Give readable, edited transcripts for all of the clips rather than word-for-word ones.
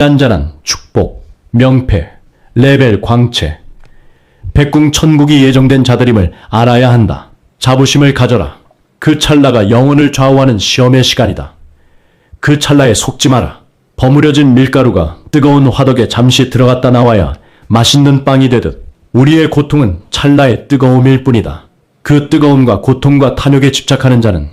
잔잔한 축복, 명패, 레벨 광채, 백궁천국이 예정된 자들임을 알아야 한다. 자부심을 가져라. 그 찰나가 영혼을 좌우하는 시험의 시간이다. 그 찰나에 속지 마라. 버무려진 밀가루가 뜨거운 화덕에 잠시 들어갔다 나와야 맛있는 빵이 되듯 우리의 고통은 찰나의 뜨거움일 뿐이다. 그 뜨거움과 고통과 탐욕에 집착하는 자는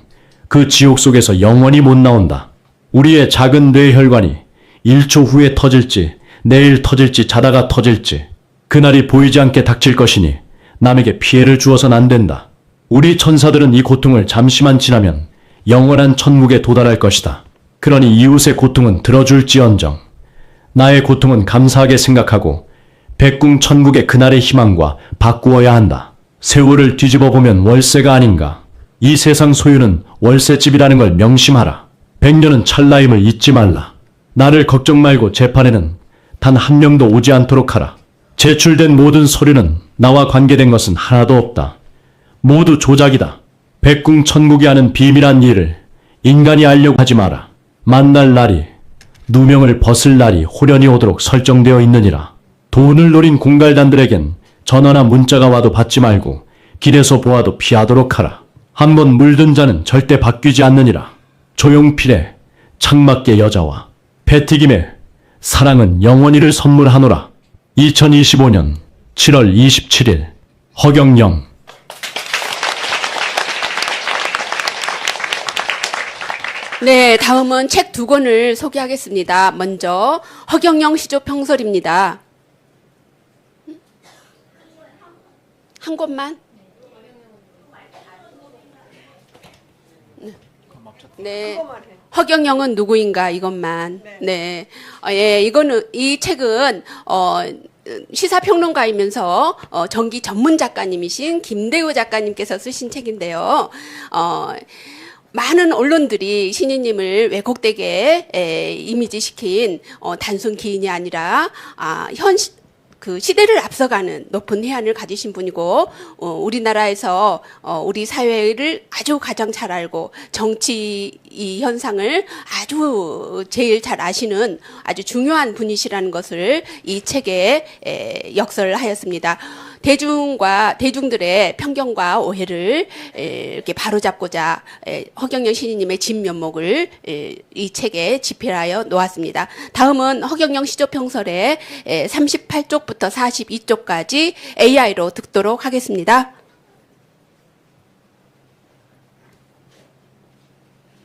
그 지옥 속에서 영원히 못 나온다. 우리의 작은 뇌혈관이 1초 후에 터질지 내일 터질지 자다가 터질지 그날이 보이지 않게 닥칠 것이니 남에게 피해를 주어선 안 된다. 우리 천사들은 이 고통을 잠시만 지나면 영원한 천국에 도달할 것이다. 그러니 이웃의 고통은 들어줄지언정 나의 고통은 감사하게 생각하고 백궁천국의 그날의 희망과 바꾸어야 한다. 세월을 뒤집어 보면 월세가 아닌가. 이 세상 소유는 월세집이라는 걸 명심하라. 100년은 찰나임을 잊지 말라. 나를 걱정 말고 재판에는 단 한 명도 오지 않도록 하라. 제출된 모든 서류는 나와 관계된 것은 하나도 없다. 모두 조작이다. 백궁천국이 하는 비밀한 일을 인간이 알려고 하지 마라. 만날 날이, 누명을 벗을 날이 호련히 오도록 설정되어 있느니라. 돈을 노린 공갈단들에겐 전화나 문자가 와도 받지 말고 길에서 보아도 피하도록 하라. 한번 물든 자는 절대 바뀌지 않느니라. 조용필의 창밖의 여자와 배튀김의 사랑은 영원히를 선물하노라. 2025년 7월 27일 허경영. 네, 다음은 책 두 권을 소개하겠습니다. 먼저 허경영 시조 평설입니다. 한 권만? 네. 허경영은 누구인가 이것만. 네. 이 책은 시사평론가이면서 전기 전문 작가님이신 김대우 작가님께서 쓰신 책인데요. 많은 언론들이 신희님을 왜곡되게 이미지시킨 단순 기인이 아니라 그 시대를 앞서가는 높은 해안을 가지신 분이고 우리나라에서 우리 사회를 아주 가장 잘 알고 정치 이 현상을 아주 제일 잘 아시는 아주 중요한 분이시라는 것을 이 책에 역설하였습니다. 대중들의 편견과 오해를 이렇게 바로잡고자 허경영 신희님의 진면목을 이 책에 집필하여 놓았습니다. 다음은 허경영 시조평설의 38쪽부터 42쪽까지 AI로 듣도록 하겠습니다.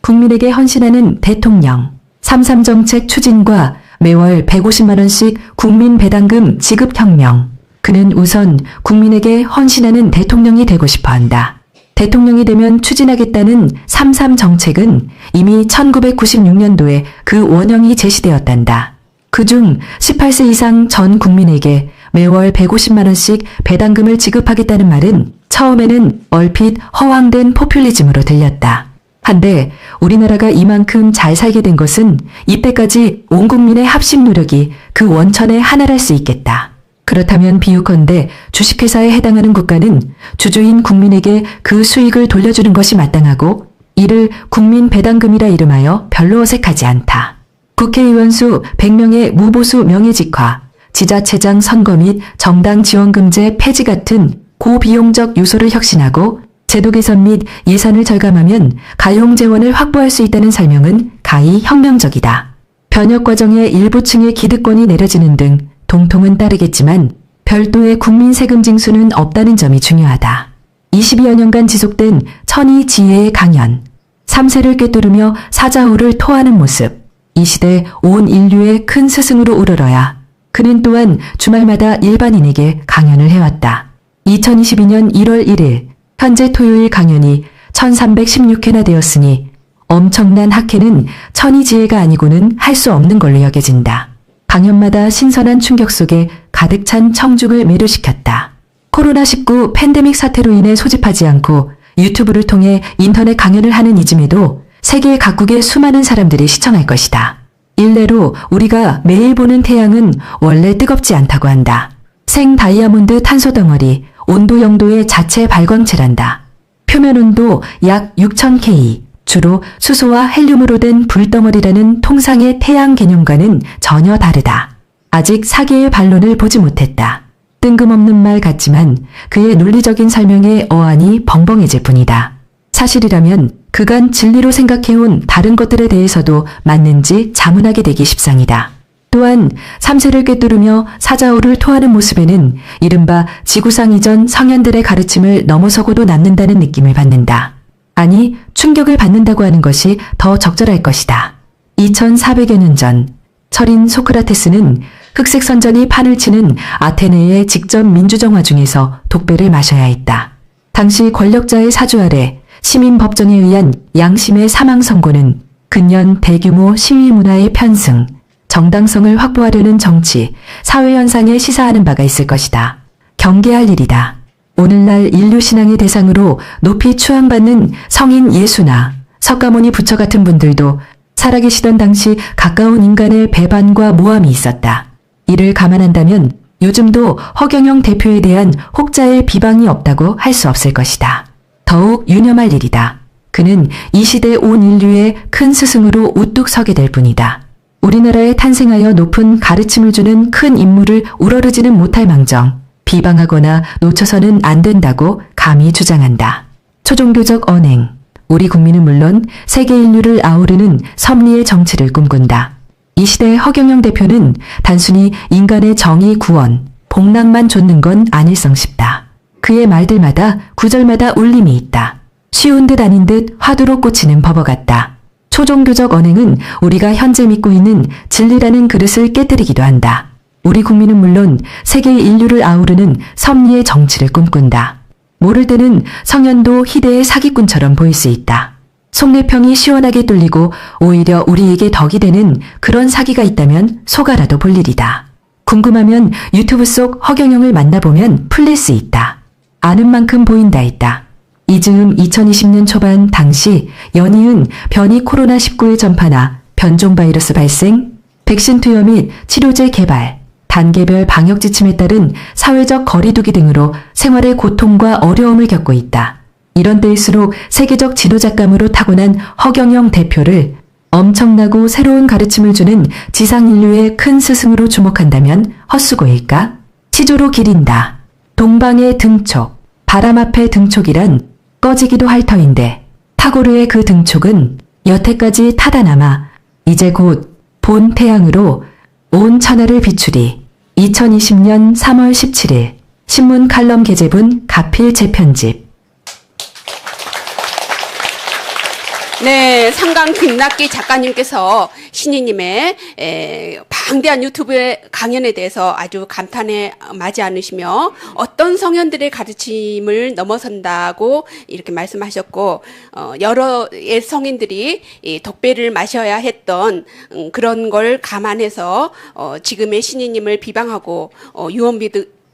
국민에게 헌신하는 대통령, 3.3 정책 추진과 매월 150만 원씩 국민 배당금 지급 혁명. 그는 우선 국민에게 헌신하는 대통령이 되고 싶어 한다. 대통령이 되면 추진하겠다는 3.3 정책은 이미 1996년도에 그 원형이 제시되었단다. 그중 18세 이상 전 국민에게 매월 150만 원씩 배당금을 지급하겠다는 말은 처음에는 얼핏 허황된 포퓰리즘으로 들렸다. 한데 우리나라가 이만큼 잘 살게 된 것은 이때까지 온 국민의 합심 노력이 그 원천에 하나랄 수 있겠다. 그렇다면 비유컨대 주식회사에 해당하는 국가는 주주인 국민에게 그 수익을 돌려주는 것이 마땅하고 이를 국민 배당금이라 이름하여 별로 어색하지 않다. 국회의원 수 100명의 무보수 명예직화, 지자체장 선거 및 정당 지원금제 폐지 같은 고비용적 요소를 혁신하고 제도 개선 및 예산을 절감하면 가용 재원을 확보할 수 있다는 설명은 가히 혁명적이다. 변혁 과정에 일부층의 기득권이 내려지는 등 동통은 따르겠지만 별도의 국민 세금 징수는 없다는 점이 중요하다. 22여 년간 지속된 천이지혜의 강연, 3세를 꿰뚫으며 사자후를 토하는 모습, 이 시대 온 인류의 큰 스승으로 우러러야 그는 또한 주말마다 일반인에게 강연을 해왔다. 2022년 1월 1일 현재 토요일 강연이 1316회나 되었으니 엄청난 학회는 천이지혜가 아니고는 할 수 없는 걸로 여겨진다. 강연마다 신선한 충격 속에 가득 찬 청중을 매료시켰다. 코로나19 팬데믹 사태로 인해 소집하지 않고 유튜브를 통해 인터넷 강연을 하는 이즘에도 세계 각국의 수많은 사람들이 시청할 것이다. 일례로 우리가 매일 보는 태양은 원래 뜨겁지 않다고 한다. 생 다이아몬드 탄소 덩어리, 온도 0도의 자체 발광체란다. 표면 온도 약 6000K, 주로 수소와 헬륨으로 된 불덩어리라는 통상의 태양 개념과는 전혀 다르다. 아직 사기의 반론을 보지 못했다. 뜬금없는 말 같지만 그의 논리적인 설명에 어안이 벙벙해질 뿐이다. 사실이라면 그간 진리로 생각해온 다른 것들에 대해서도 맞는지 자문하게 되기 십상이다. 또한 3세를 꿰뚫으며 사자오를 토하는 모습에는 이른바 지구상 이전 성현들의 가르침을 넘어서고도 남는다는 느낌을 받는다. 아니, 충격을 받는다고 하는 것이 더 적절할 것이다. 2400여 년 전, 철인 소크라테스는 흑색 선전이 판을 치는 아테네의 직전 민주정화 중에서 독배를 마셔야 했다. 당시 권력자의 사주 아래 시민 법정에 의한 양심의 사망 선고는 근년 대규모 시위 문화의 편승, 정당성을 확보하려는 정치, 사회 현상에 시사하는 바가 있을 것이다. 경계할 일이다. 오늘날 인류 신앙의 대상으로 높이 추앙받는 성인 예수나 석가모니 부처 같은 분들도 살아계시던 당시 가까운 인간의 배반과 모함이 있었다. 이를 감안한다면 요즘도 허경영 대표에 대한 혹자의 비방이 없다고 할 수 없을 것이다. 더욱 유념할 일이다. 그는 이 시대 온 인류의 큰 스승으로 우뚝 서게 될 뿐이다. 우리나라에 탄생하여 높은 가르침을 주는 큰 인물을 우러르지는 못할 망정 비방하거나 놓쳐서는 안 된다고 감히 주장한다. 초종교적 언행. 우리 국민은 물론 세계 인류를 아우르는 섭리의 정치를 꿈꾼다. 이 시대의 허경영 대표는 단순히 인간의 정의 구원, 복락만 좇는 건 아닐성 싶다. 그의 말들마다 구절마다 울림이 있다. 쉬운 듯 아닌 듯 화두로 꽂히는 버버 같다. 초종교적 언행은 우리가 현재 믿고 있는 진리라는 그릇을 깨뜨리기도 한다. 우리 국민은 물론 세계 인류를 아우르는 섭리의 정치를 꿈꾼다. 모를 때는 성현도 희대의 사기꾼처럼 보일 수 있다. 속내평이 시원하게 뚫리고 오히려 우리에게 덕이 되는 그런 사기가 있다면 속아라도 볼 일이다. 궁금하면 유튜브 속 허경영을 만나보면 풀릴 수 있다. 아는 만큼 보인다 했다. 이즈음 2020년 초반 당시 연이은 변이 코로나19의 전파나 변종 바이러스 발생, 백신 투여 및 치료제 개발, 단계별 방역 지침에 따른 사회적 거리두기 등으로 생활의 고통과 어려움을 겪고 있다. 이런 때일수록 세계적 지도자감으로 타고난 허경영 대표를 엄청나고 새로운 가르침을 주는 지상 인류의 큰 스승으로 주목한다면 헛수고일까? 치조로 기린다. 동방의 등촉, 바람 앞의 등촉이란 꺼지기도 할 터인데 타고르의 그 등촉은 여태까지 타다 남아 이제 곧 본 태양으로 온 천하를 비추리. 2020년 3월 17일 신문 칼럼 게재분 가필 재편집. 네, 상강 김낙기 작가님께서 신이님의 방대한 유튜브 강연에 대해서 아주 감탄에 마지 않으시며 어떤 성현들의 가르침을 넘어선다고 이렇게 말씀하셨고 여러 옛 성인들이 이 독배를 마셔야 했던 그런 걸 감안해서 지금의 신이님을 비방하고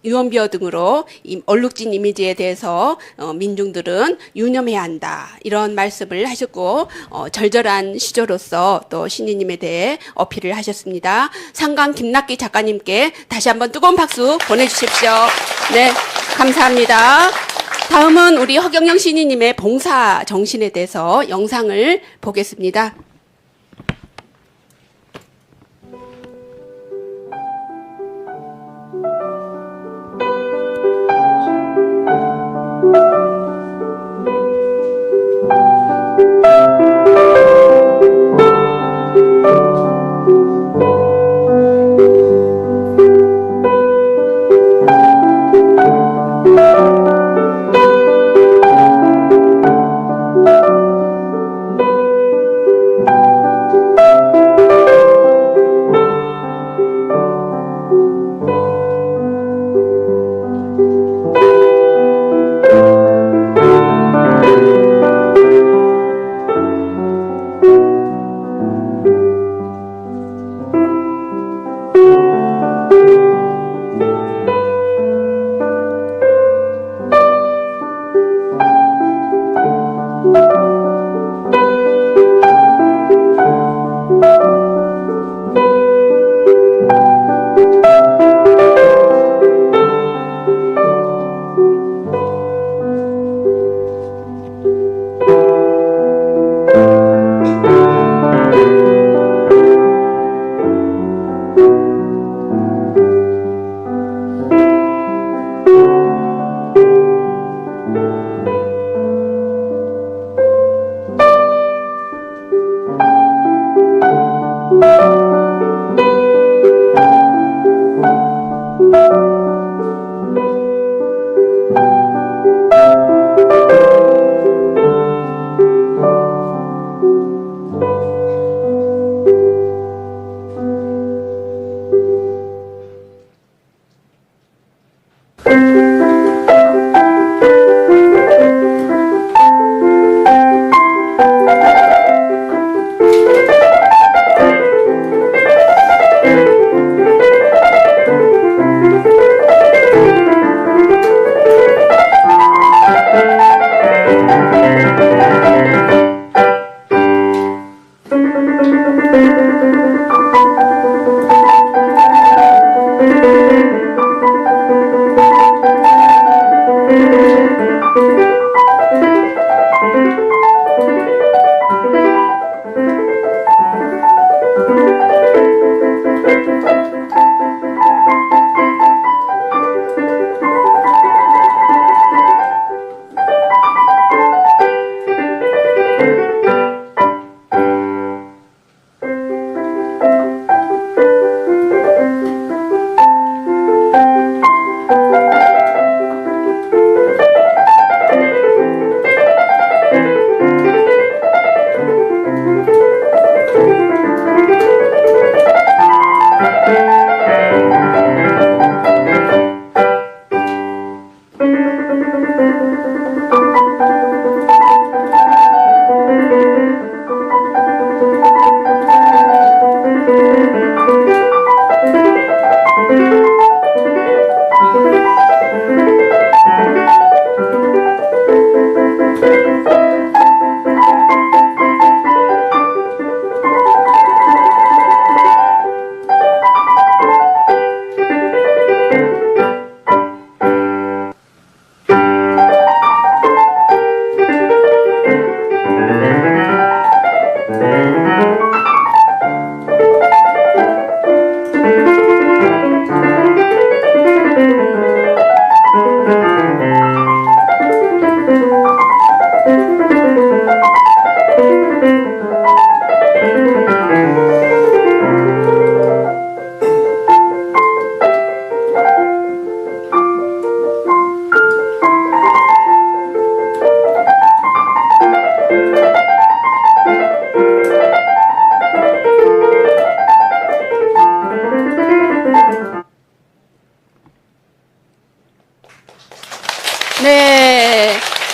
유언비어 등으로 이 얼룩진 이미지에 대해서 민중들은 유념해야 한다. 이런 말씀을 하셨고 절절한 시조로서 또 신이님에 대해 어필을 하셨습니다. 상강 김낙기 작가님께 다시 한번 뜨거운 박수 보내주십시오. 네, 감사합니다. 다음은 우리 허경영 신이님의 봉사 정신에 대해서 영상을 보겠습니다.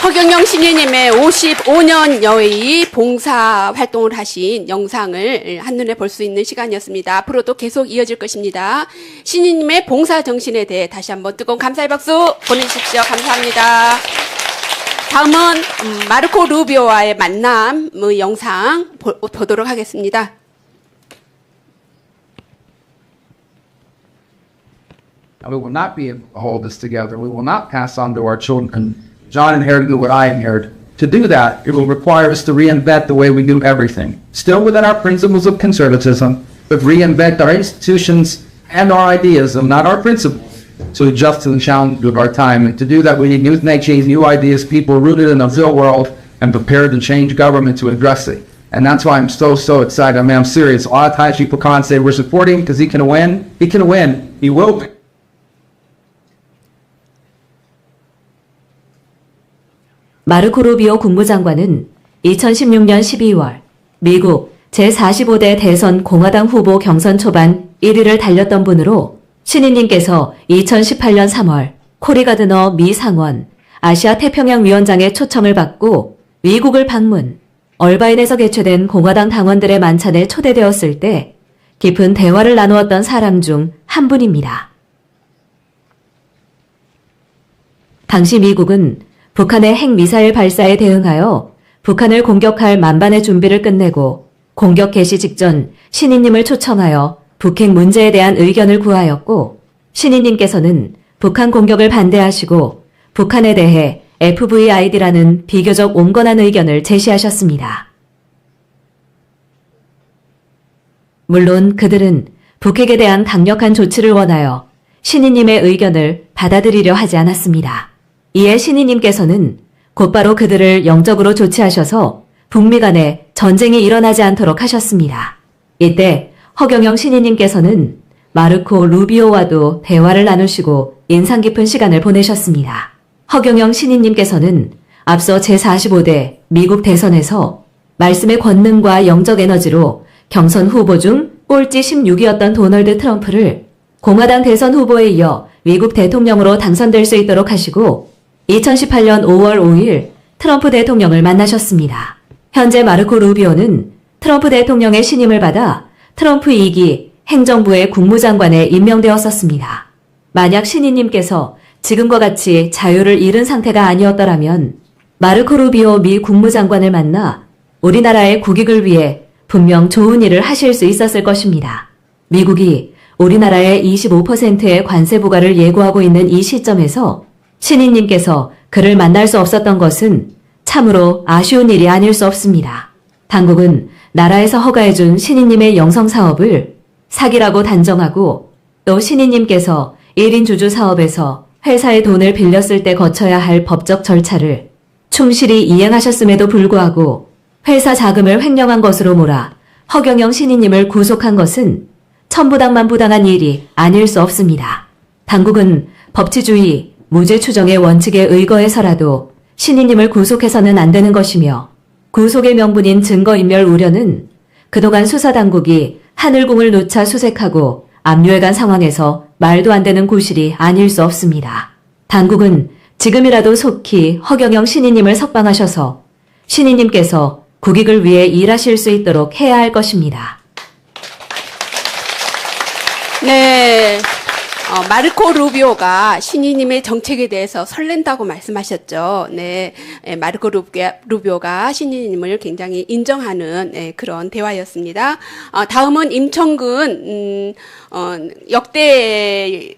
허경영 신인님의 55년여의 봉사 활동을 하신 영상을 한눈에 볼 수 있는 시간이었습니다. 앞으로도 계속 이어질 것입니다. 신인님의 봉사 정신에 대해 다시 한번 뜨거운 감사의 박수 보내주십시오. 감사합니다. 다음은 마르코 루비오와의 만남 영상 보도록 하겠습니다. We will not be able to hold this together. We will not pass on to our children. John inherited what I inherited. To do that, it will require us to reinvent the way we do everything. Still within our principles of conservatism, but reinvent our institutions and our ideas, and not our principles, to adjust to the challenge of our time. And to do that, we need new techniques, new ideas, people rooted in the real world and prepared to change government to address it. And that's why I'm so excited. I mean, I'm serious. A lot of times people can't say we're supporting him because he can win. He can win. He will win. 마르코 루비오 국무장관은 2016년 12월 미국 제45대 대선 공화당 후보 경선 초반 1위를 달렸던 분으로 신인님께서 2018년 3월 코리 가드너 미 상원 아시아 태평양 위원장의 초청을 받고 미국을 방문, 얼바인에서 개최된 공화당 당원들의 만찬에 초대되었을 때 깊은 대화를 나누었던 사람 중 한 분입니다. 당시 미국은 북한의 핵미사일 발사에 대응하여 북한을 공격할 만반의 준비를 끝내고 공격 개시 직전 신인님을 초청하여 북핵 문제에 대한 의견을 구하였고, 신인님께서는 북한 공격을 반대하시고 북한에 대해 FVID라는 비교적 온건한 의견을 제시하셨습니다. 물론 그들은 북핵에 대한 강력한 조치를 원하여 신인님의 의견을 받아들이려 하지 않았습니다. 이에 신인님께서는 곧바로 그들을 영적으로 조치하셔서 북미 간에 전쟁이 일어나지 않도록 하셨습니다. 이때 허경영 신인님께서는 마르코 루비오와도 대화를 나누시고 인상 깊은 시간을 보내셨습니다. 허경영 신인님께서는 앞서 제45대 미국 대선에서 말씀의 권능과 영적 에너지로 경선 후보 중 꼴찌 16위였던 도널드 트럼프를 공화당 대선 후보에 이어 미국 대통령으로 당선될 수 있도록 하시고 2018년 5월 5일 트럼프 대통령을 만나셨습니다. 현재 마르코 루비오는 트럼프 대통령의 신임을 받아 트럼프 2기 행정부의 국무장관에 임명되었었습니다. 만약 신인님께서 지금과 같이 자유를 잃은 상태가 아니었더라면 마르코 루비오 미 국무장관을 만나 우리나라의 국익을 위해 분명 좋은 일을 하실 수 있었을 것입니다. 미국이 우리나라의 25%의 관세 부과를 예고하고 있는 이 시점에서 신인님께서 그를 만날 수 없었던 것은 참으로 아쉬운 일이 아닐 수 없습니다. 당국은 나라에서 허가해준 신인님의 영성 사업을 사기라고 단정하고, 또 신인님께서 1인 주주 사업에서 회사의 돈을 빌렸을 때 거쳐야 할 법적 절차를 충실히 이행하셨음에도 불구하고 회사 자금을 횡령한 것으로 몰아 허경영 신인님을 구속한 것은 천부당만부당한 일이 아닐 수 없습니다. 당국은 법치주의, 무죄 추정의 원칙에 의거해서라도 신인님을 구속해서는 안 되는 것이며, 구속의 명분인 증거인멸 우려는 그동안 수사당국이 하늘궁을 누차 수색하고 압류해간 상황에서 말도 안 되는 구실이 아닐 수 없습니다. 당국은 지금이라도 속히 허경영 신인님을 석방하셔서 신인님께서 국익을 위해 일하실 수 있도록 해야 할 것입니다. 네. 마르코 루비오가 신인님의 정책에 대해서 설렌다고 말씀하셨죠. 네. 마르코 루비오가 신인님을 굉장히 인정하는 그런 대화였습니다. 다음은 임청근, 역대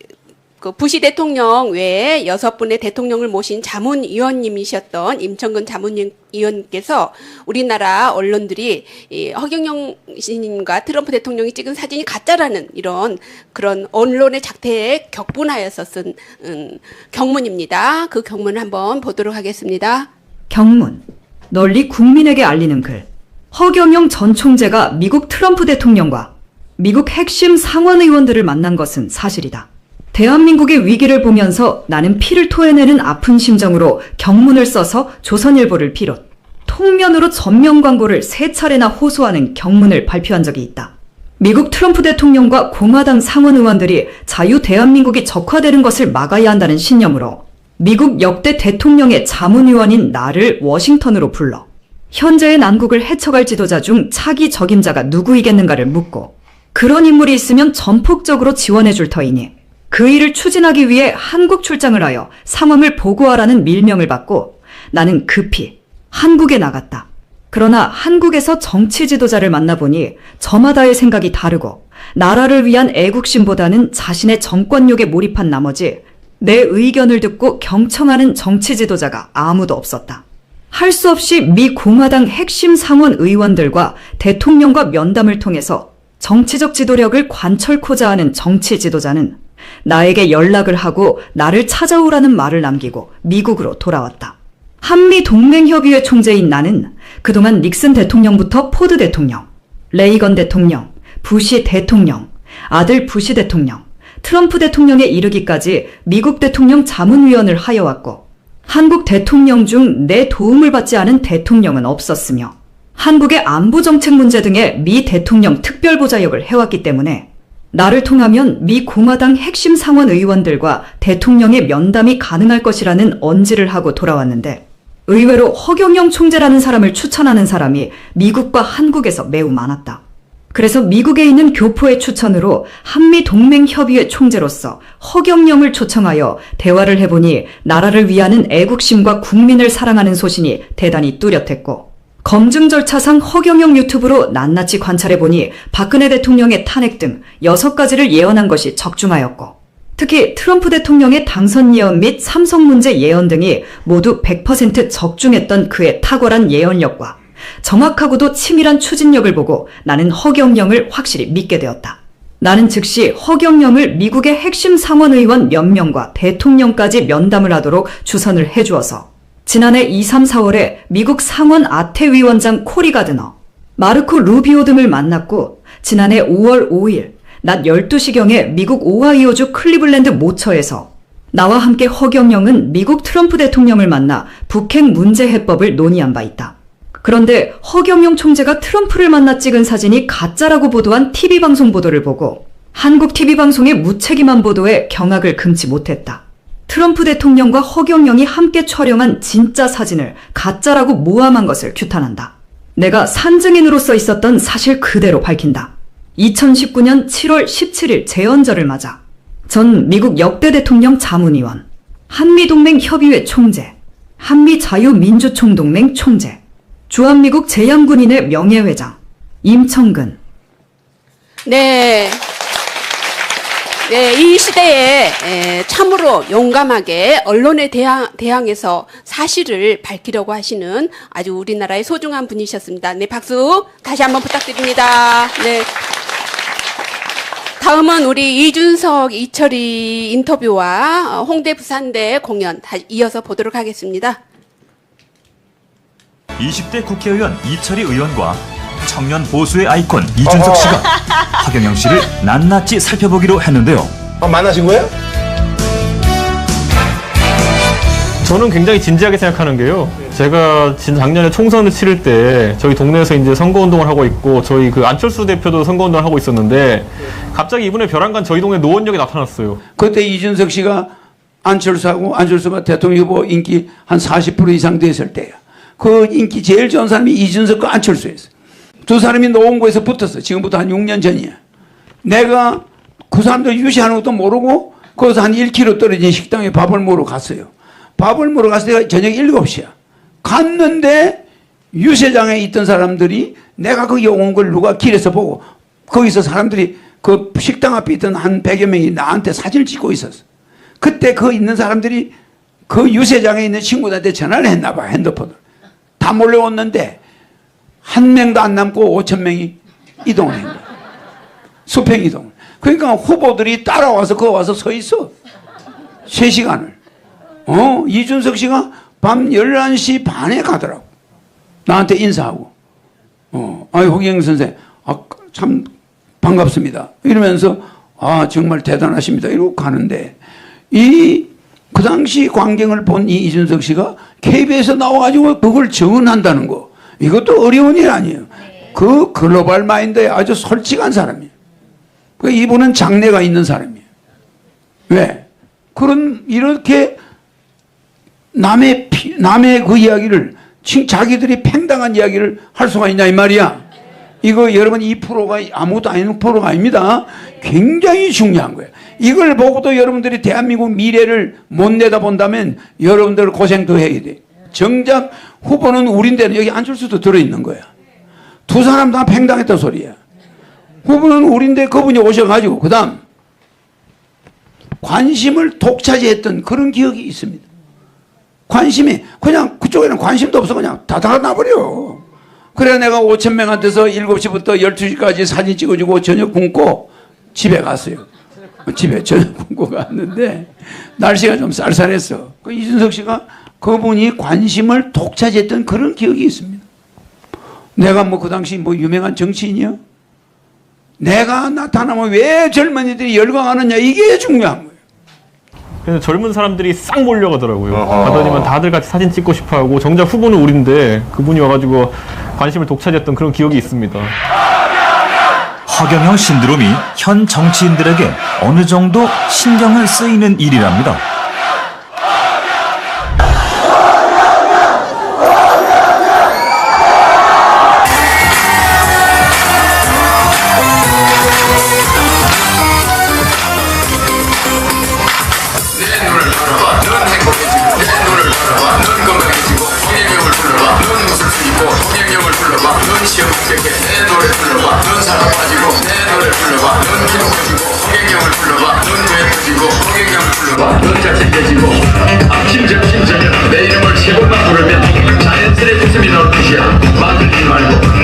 그 부시 대통령 외에 6분의 대통령을 모신 자문위원님이셨던 임청근 자문위원께서 우리나라 언론들이 이 허경영 신임과 트럼프 대통령이 찍은 사진이 가짜라는 이런 그런 언론의 작태에 격분하여서 쓴 경문입니다. 그 경문을 한번 보도록 하겠습니다. 경문. 널리 국민에게 알리는 글. 허경영 전 총재가 미국 트럼프 대통령과 미국 핵심 상원 의원들을 만난 것은 사실이다. 대한민국의 위기를 보면서 나는 피를 토해내는 아픈 심정으로 경문을 써서 조선일보를 비롯 통면으로 전면 광고를 3차례나 호소하는 경문을 발표한 적이 있다. 미국 트럼프 대통령과 공화당 상원 의원들이 자유 대한민국이 적화되는 것을 막아야 한다는 신념으로 미국 역대 대통령의 자문위원인 나를 워싱턴으로 불러 현재의 난국을 헤쳐갈 지도자 중 차기 적임자가 누구이겠는가를 묻고 그런 인물이 있으면 전폭적으로 지원해 줄 터이니 그 일을 추진하기 위해 한국 출장을 하여 상황을 보고하라는 밀명을 받고 나는 급히 한국에 나갔다. 그러나 한국에서 정치 지도자를 만나보니 저마다의 생각이 다르고 나라를 위한 애국심보다는 자신의 정권욕에 몰입한 나머지 내 의견을 듣고 경청하는 정치 지도자가 아무도 없었다. 할 수 없이 미 공화당 핵심 상원 의원들과 대통령과 면담을 통해서 정치적 지도력을 관철코자 하는 정치 지도자는 나에게 연락을 하고 나를 찾아오라는 말을 남기고 미국으로 돌아왔다. 한미동맹협의회 총재인 나는 그동안 닉슨 대통령부터 포드 대통령, 레이건 대통령, 부시 대통령, 아들 부시 대통령, 트럼프 대통령에 이르기까지 미국 대통령 자문위원을 하여왔고 한국 대통령 중 내 도움을 받지 않은 대통령은 없었으며 한국의 안보 정책 문제 등의 미 대통령 특별보좌역을 해왔기 때문에 나를 통하면 미 공화당 핵심 상원 의원들과 대통령의 면담이 가능할 것이라는 언지를 하고 돌아왔는데 의외로 허경영 총재라는 사람을 추천하는 사람이 미국과 한국에서 매우 많았다. 그래서 미국에 있는 교포의 추천으로 한미동맹협의회 총재로서 허경영을 초청하여 대화를 해보니 나라를 위하는 애국심과 국민을 사랑하는 소신이 대단히 뚜렷했고 검증 절차상 허경영 유튜브로 낱낱이 관찰해보니 박근혜 대통령의 탄핵 등 6가지를 예언한 것이 적중하였고 특히 트럼프 대통령의 당선 예언 및 삼성 문제 예언 등이 모두 100% 적중했던 그의 탁월한 예언력과 정확하고도 치밀한 추진력을 보고 나는 허경영을 확실히 믿게 되었다. 나는 즉시 허경영을 미국의 핵심 상원의원 몇 명과 대통령까지 면담을 하도록 주선을 해주어서 지난해 2, 3, 4월에 미국 상원 아태위원장 코리 가드너, 마르코 루비오 등을 만났고 지난해 5월 5일 낮 12시경에 미국 오하이오주 클리블랜드 모처에서 나와 함께 허경영은 미국 트럼프 대통령을 만나 북핵 문제 해법을 논의한 바 있다. 그런데 허경영 총재가 트럼프를 만나 찍은 사진이 가짜라고 보도한 TV방송 보도를 보고 한국 TV방송의 무책임한 보도에 경악을 금치 못했다. 트럼프 대통령과 허경영이 함께 촬영한 진짜 사진을 가짜라고 모함한 것을 규탄한다. 내가 산증인으로서 있었던 사실 그대로 밝힌다. 2019년 7월 17일 재헌절을 맞아 전 미국 역대 대통령 자문위원, 한미동맹협의회 총재, 한미자유민주총동맹 총재, 주한미국 제향군인의 명예회장, 임청근. 네. 네, 이 시대에 참으로 용감하게 언론에 대항해서 사실을 밝히려고 하시는 아주 우리나라의 소중한 분이셨습니다. 네, 박수 다시 한번 부탁드립니다. 네. 다음은 우리 이준석, 이철희 인터뷰와 홍대 부산대 공연 이어서 보도록 하겠습니다. 20대 국회의원 이철희 의원과 청년 보수의 아이콘 이준석 씨가 허경영 씨를 낱낱이 살펴보기로 했는데요. 만나신 거예요? 저는 굉장히 진지하게 생각하는 게요. 제가 작년에 총선을 치를 때 저희 동네에서 이제 선거운동을 하고 있고 저희 그 안철수 대표도 선거운동을 하고 있었는데 갑자기 이번에 벼랑간 저희 동네 노원역에 나타났어요. 그때 이준석 씨가 안철수가 대통령 후보 인기 한 40% 이상 됐을 때야. 그 인기 제일 좋은 사람이 이준석과 안철수였어요. 두 사람이 노원구에서 붙었어. 지금부터 한 6년 전이야. 내가 그 사람들 유시하는 것도 모르고 거기서 한 1km 떨어진 식당에 밥을 먹으러 갔어요. 밥을 먹으러 갔을 때가 저녁 7시야. 갔는데 유세장에 있던 사람들이 내가 거기 온 걸 누가 길에서 보고 거기서 사람들이 그 식당 앞에 있던 한 100여 명이 나한테 사진을 찍고 있었어. 그때 그 있는 사람들이 그 유세장에 있는 친구들한테 전화를 했나 봐. 핸드폰을. 다 몰려왔는데 한 명도 안 남고 5천 명이 이동을 한 거야. 수평 이동. 그러니까 후보들이 따라와서 거기 와서 서 있어. 3시간을. 이준석 씨가 밤 11시 반에 가더라고. 나한테 인사하고. 허경영 선생, 참 반갑습니다. 이러면서, 정말 대단하십니다. 이러고 가는데, 그 당시 광경을 본 이 이준석 씨가 KBS에 나와가지고 그걸 정언한다는 거. 이것도 어려운 일 아니에요. 그 글로벌 마인드에 아주 솔직한 사람이에요. 이분은 장래가 있는 사람이에요. 왜? 이렇게 남의 그 이야기를 자기들이 팽당한 이야기를 할 수가 있냐 이 말이야. 이거 여러분 2%가 아무것도 아닌 프로가 아닙니다. 굉장히 중요한 거예요. 이걸 보고도 여러분들이 대한민국 미래를 못 내다본다면 여러분들 고생 더 해야 돼. 정작 후보는 우린데 여기 안철수도 들어있는 거야. 두 사람 다 팽당했단 소리야. 후보는 우린데 그분이 오셔가지고 그 다음 관심을 독차지했던 그런 기억이 있습니다. 관심이 그냥 그쪽에는 관심도 없어 그냥 다 놔버려. 그래 내가 5,000명한테서 7시부터 12시까지 사진 찍어주고 저녁 굶고 집에 갔어요. 집에 저녁 굶고 갔는데 날씨가 좀 쌀쌀했어. 그 이준석 씨가 그분이 관심을 독차지했던 그런 기억이 있습니다. 내가 뭐 그 당시 뭐 유명한 정치인이야? 내가 나타나면 왜 젊은이들이 열광하느냐 이게 중요한 거예요. 그래서 젊은 사람들이 싹 몰려가더라고요. 가더니만 다들 같이 사진 찍고 싶어하고 정작 후보는 우린데 그분이 와가지고 관심을 독차지했던 그런 기억이 있습니다. 허경영 신드롬이 현 정치인들에게 어느 정도 신경을 쓰이는 일이랍니다. 내 이름을 세 번만 부르면 자연스레 웃음이 나올 것이야. 만들지 말고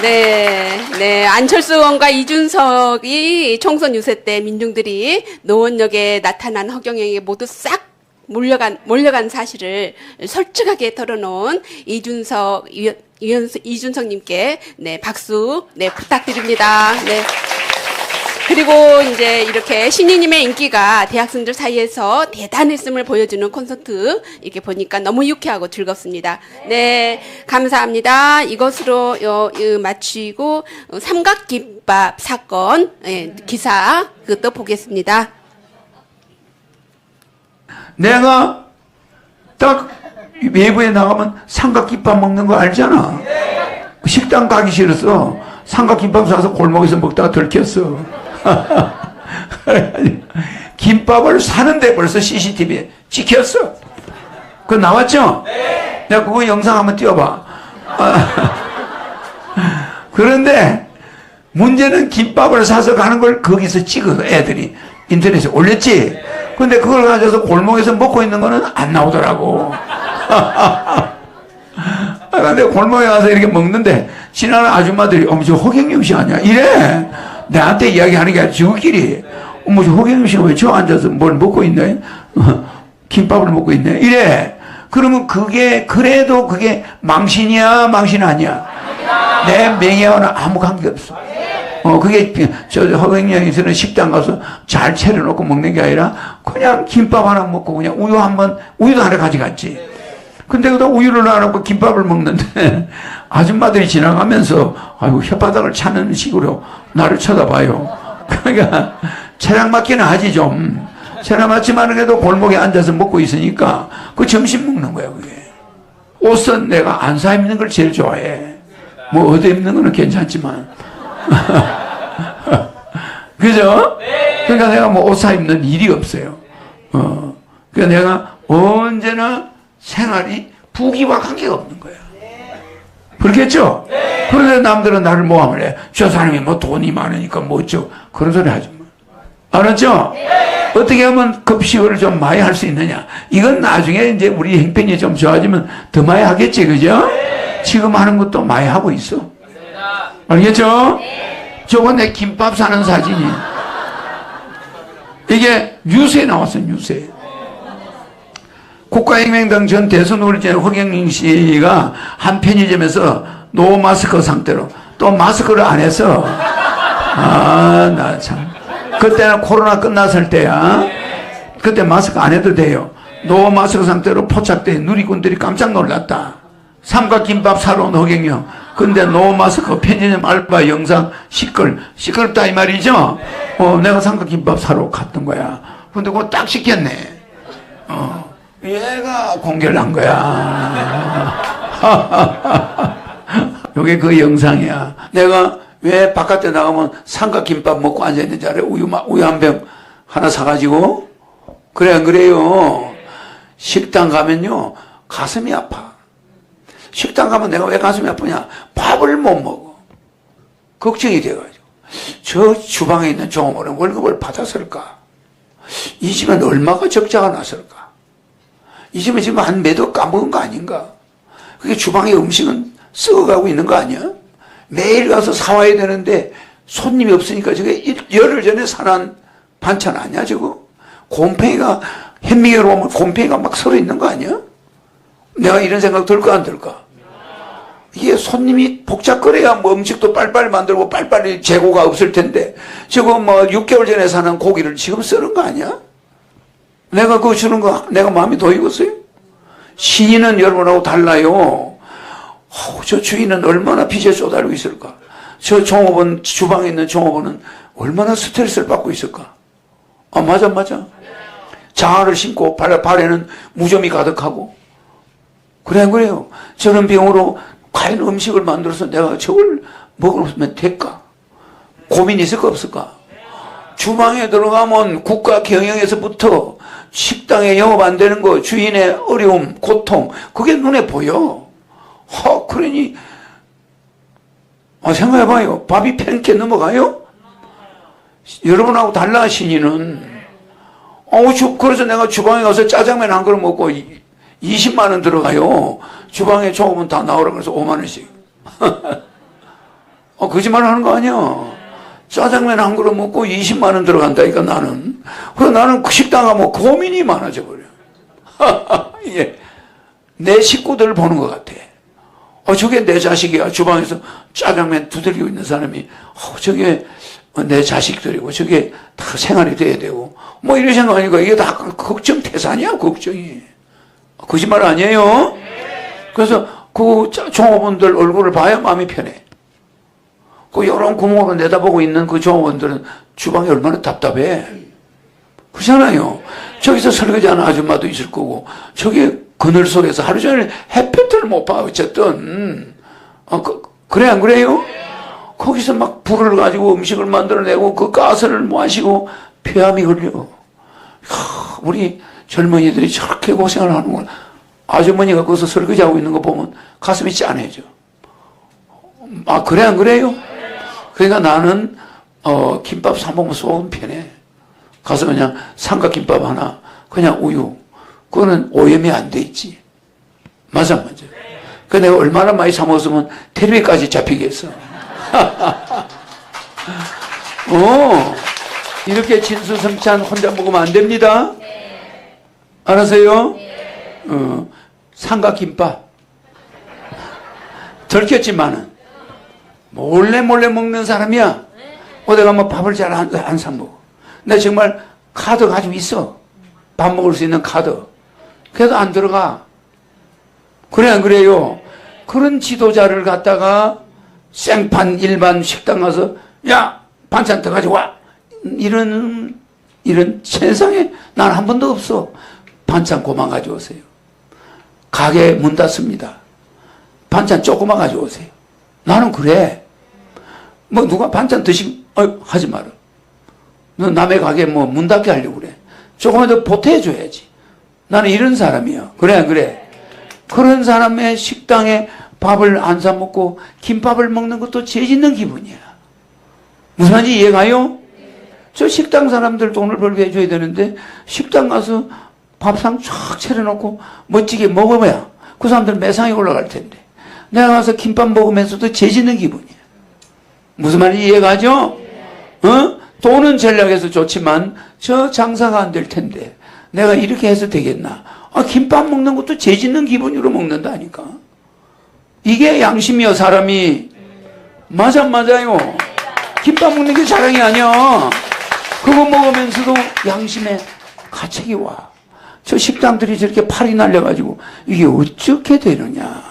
네, 안철수 의원과 이준석이 총선 유세 때 민중들이 노원역에 나타난 허경영에게 모두 싹 몰려간 사실을 솔직하게 털어놓은 이준석님께 네, 박수 네, 부탁드립니다. 네. 그리고 이제 이렇게 신이님의 인기가 대학생들 사이에서 대단했음을 보여주는 콘서트 이렇게 보니까 너무 유쾌하고 즐겁습니다. 네, 감사합니다. 이것으로 마치고 삼각김밥 사건 기사 그것도 보겠습니다. 내가 딱 외부에 나가면 삼각김밥 먹는 거 알잖아. 식당 가기 싫어서 삼각김밥 사서 골목에서 먹다가 들켰어. 김밥을 사는데 벌써 CCTV에 찍혔어. 그거 나왔죠? 내가 그거 영상 한번 띄워봐. 그런데 문제는 김밥을 사서 가는 걸 거기서 찍어서 애들이 인터넷에 올렸지. 근데 그걸 가져서 골목에서 먹고 있는 거는 안 나오더라고. 근데 골목에 가서 이렇게 먹는데 지나가는 아줌마들이 어머 저 허경영 씨 아니야? 이래. 나한테 이야기하는 게 아니라 저끼리 어머 저 허경영 씨가 왜 저 앉아서 뭘 먹고 있네? 김밥을 먹고 있네? 이래. 그러면 그게 그래도 그게 망신이야 망신 아니야? 내 명예와는 아무 관계 없어. 그게 저 허경영에서는 식당 가서 잘 차려놓고 먹는 게 아니라 그냥 김밥 하나 먹고 그냥 우유도 하나 가져갔지. 근데 그다 우유를 안 하고 김밥을 먹는데 아줌마들이 지나가면서 아이고 혓바닥을 차는 식으로 나를 쳐다봐요. 그러니까 체량 맞기는 하지 좀. 체량 맞지만 그래도 골목에 앉아서 먹고 있으니까 그 점심 먹는 거야 그게. 옷은 내가 안 사 입는 걸 제일 좋아해. 뭐 얻어 입는 거는 괜찮지만. 그죠? 그러니까 내가 뭐 옷 사 입는 일이 없어요. 그러니까 내가 언제나 생활이 부귀와 관계가 없는 거야. 그렇겠죠? 그런데 남들은 나를 모함을 해. 저 사람이 뭐 돈이 많으니까 뭐 어쩌고. 그런 소리 하지 마. 알았죠? 어떻게 하면 급식을 좀 많이 할 수 있느냐. 이건 나중에 이제 우리 형편이 좀 좋아지면 더 많이 하겠지. 그죠? 지금 하는 것도 많이 하고 있어. 알겠죠? 저건 내 김밥 사는 사진이. 이게 뉴스에 나왔어, 뉴스에. 국가혁명당 전 대선 후보자 허경영 씨가 한 편의점에서 노 마스크 상태로 또 마스크를 안 해서 나 참 그때는 코로나 끝났을 때야. 그때 마스크 안 해도 돼요. 노 마스크 상태로 포착돼 누리꾼들이 깜짝 놀랐다. 삼각김밥 사러 온 허경영. 근데 노 마스크 편의점 알바 영상 시끄럽다 이 말이죠. 내가 삼각김밥 사러 갔던 거야. 근데 그거 딱 시켰네. 얘가 공개를 한 거야. 요게 그 영상이야. 내가 왜 바깥에 나가면 삼각김밥 먹고 앉아있는 줄 알아요? 우유 한 병 하나 사가지고. 그래 안 그래요? 식당 가면요 가슴이 아파. 식당 가면 내가 왜 가슴이 아프냐? 밥을 못 먹어. 걱정이 돼가지고. 저 주방에 있는 종업원은 월급을 받았을까? 이 집엔 얼마가 적자가 났을까? 이 집은 지금 한 매도 까먹은 거 아닌가? 그게 주방에 음식은 썩어가고 있는 거 아니야? 매일 가서 사와야 되는데 손님이 없으니까 저게 열흘 전에 사놓은 반찬 아니야 저거? 곰팡이가 현미경으로 보면 곰팡이가 막 서려 있는 거 아니야? 내가 이런 생각 들까 안 들까? 이게 손님이 복잡거려야 뭐 음식도 빨리빨리 만들고 빨리빨리 재고가 없을 텐데 저거 뭐 6개월 전에 사는 고기를 지금 쓰는 거 아니야? 내가 그거 주는 거 내가 마음이 더 익었어요? 신인은 여러분하고 달라요. 저 주인은 얼마나 빚에 쪼달리고 있을까? 저 종업원, 주방에 있는 종업원은 얼마나 스트레스를 받고 있을까? 맞아. 자아를 신고 발에는 무좀이 가득하고. 그래요. 저런 병으로 과연 음식을 만들어서 내가 저걸 먹으면 될까? 고민이 있을까 없을까? 주방에 들어가면 국가 경영에서부터 식당에 영업 안 되는 거, 주인의 어려움, 고통, 그게 눈에 보여. 그러니, 생각해봐요. 밥이 팽게 넘어가요? 여러분하고 달라, 신이는. 그래서 내가 주방에 가서 짜장면 한 그릇 먹고 20만 원 들어가요. 주방에 종업원 다 나오라 그래서 5만 원씩. 거짓말 하는 거 아니야. 짜장면 한 그릇 먹고 20만 원 들어간다니까, 나는. 그래서 나는 그 식당 가면 고민이 많아져 버려. 예. 내 식구들을 보는 것 같아. 저게 내 자식이야. 주방에서 짜장면 두들기고 있는 사람이, 저게 내 자식들이고, 저게 다 생활이 돼야 되고, 뭐 이런 생각하니까 이게 다 걱정 태산이야, 걱정이. 거짓말 아니에요? 그래서 그 종업원들 얼굴을 봐야 마음이 편해. 그 요런 구멍으로 내다보고 있는 그 종업원들은 주방이 얼마나 답답해. 그렇잖아요. 저기서 설거지하는 아줌마도 있을 거고, 저기 그늘 속에서 하루 종일 햇빛을 못 봐, 어쨌든. 그래, 안 그래요? 거기서 막 불을 가지고 음식을 만들어내고, 그 가스를 마시고, 폐암이 걸려. 우리 젊은이들이 저렇게 고생을 하는구나. 아주머니가 거기서 설거지하고 있는 거 보면 가슴이 짠해져. 그래, 안 그래요? 그러니까 나는, 김밥 사먹으면 쏘는 편해. 가서 그냥 삼각김밥 하나, 그냥 우유. 그거는 오염이 안 돼 있지. 맞아, 맞아. 그 내가 얼마나 많이 사먹었으면 텔레비까지 잡히겠어. 이렇게 진수성찬 혼자 먹으면 안 됩니다. 알았어요? 삼각김밥. 들켰지만은, 몰래 먹는 사람이야. 어디 가면 밥을 잘 안 사먹어. 나 정말 카드 가지고 있어. 밥 먹을 수 있는 카드. 그래도 안 들어가. 그래, 안 그래요? 그런 지도자를 갖다가 생판 일반 식당 가서, 야, 반찬 더 가져와. 이런 세상에 난 한 번도 없어. 반찬 고만 가져오세요. 가게 문 닫습니다. 반찬 조금만 가져오세요. 나는 그래. 뭐 누가 반찬 하지 마라. 너 남의 가게 뭐 문 닫게 하려고 그래. 조금만 더 보태줘야지. 나는 이런 사람이야. 그래, 안 그래? 그런 사람의 식당에 밥을 안 사 먹고 김밥을 먹는 것도 죄 짓는 기분이야. 무슨 말인지 이해가요? 저 식당 사람들 돈을 벌게 해줘야 되는데 식당 가서 밥상 쫙 차려놓고 멋지게 먹어봐야 그 사람들 매상이 올라갈 텐데 내가 가서 김밥 먹으면서도 죄 짓는 기분이야. 무슨 말인지 이해가죠? 돈은 전략해서 좋지만 저 장사가 안 될 텐데 내가 이렇게 해서 되겠나? 김밥 먹는 것도 죄 짓는 기분으로 먹는다니까. 이게 양심이요, 사람이. 맞아요. 김밥 먹는 게 자랑이 아니야. 그거 먹으면서도 양심에 가책이 와. 저 식당들이 저렇게 팔이 날려가지고 이게 어떻게 되느냐.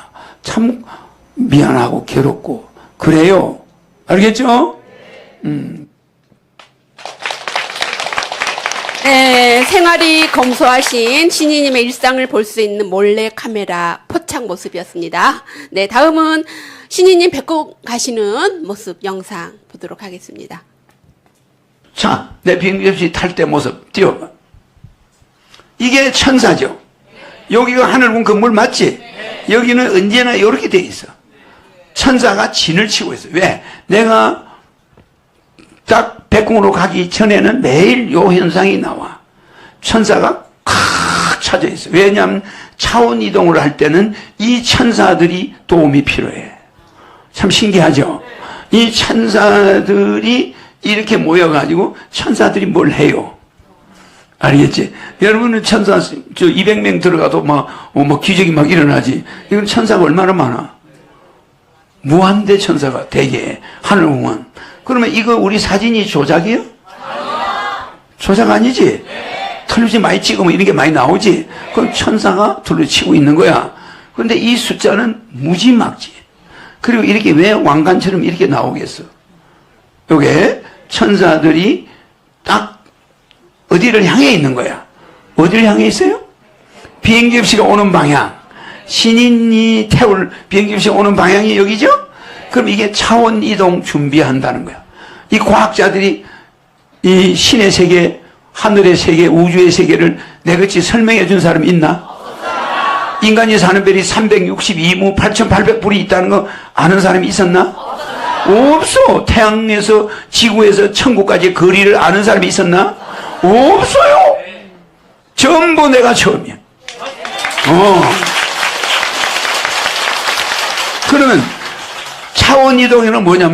참 미안하고 괴롭고 그래요. 알겠죠? 네, 생활이 검소하신 신이님의 일상을 볼 수 있는 몰래 카메라 포착 모습이었습니다. 네, 다음은 신이님 뵙고 가시는 모습 영상 보도록 하겠습니다. 자, 내 비행기 접시 탈 때 모습 띄워봐. 이게 천사죠. 여기가 하늘군 건물 맞지? 여기는 언제나 이렇게 돼 있어. 천사가 진을 치고 있어. 왜? 내가 딱 백궁으로 가기 전에는 매일 요 현상이 나와. 천사가 칵 찾아 있어. 왜냐하면 차원 이동을 할 때는 이 천사들이 도움이 필요해. 참 신기하죠? 이 천사들이 이렇게 모여가지고 천사들이 뭘 해요? 알겠지? 여러분은 천사, 200명 들어가도 뭐 기적이 막 일어나지. 이건 천사가 얼마나 많아? 무한대 천사가 대개 하늘공원. 그러면 이거 우리 사진이 조작이에요? 조작 아니지? 텔레비전 많이 찍으면 이런 게 많이 나오지? 그럼 천사가 둘러치고 있는 거야. 그런데 이 숫자는 무지막지. 그리고 이렇게 왜 왕관처럼 이렇게 나오겠어? 요게 천사들이 딱 어디를 향해 있는 거야? 어디를 향해 있어요? 비행기 없이가 오는 방향. 신인이 태울 비행기 없이 오는 방향이 여기죠? 그럼 이게 차원 이동 준비한다는 거야. 이 과학자들이 이 신의 세계, 하늘의 세계, 우주의 세계를 내같이 설명해 준 사람 있나? 인간이 사는 별이 362무 8,800불이 있다는 거 아는 사람이 있었나? 없어. 태양에서 지구에서 천국까지 거리를 아는 사람이 있었나? 없어요. 전부 내가 처음이야. 그러면 차원 이동에는 뭐냐면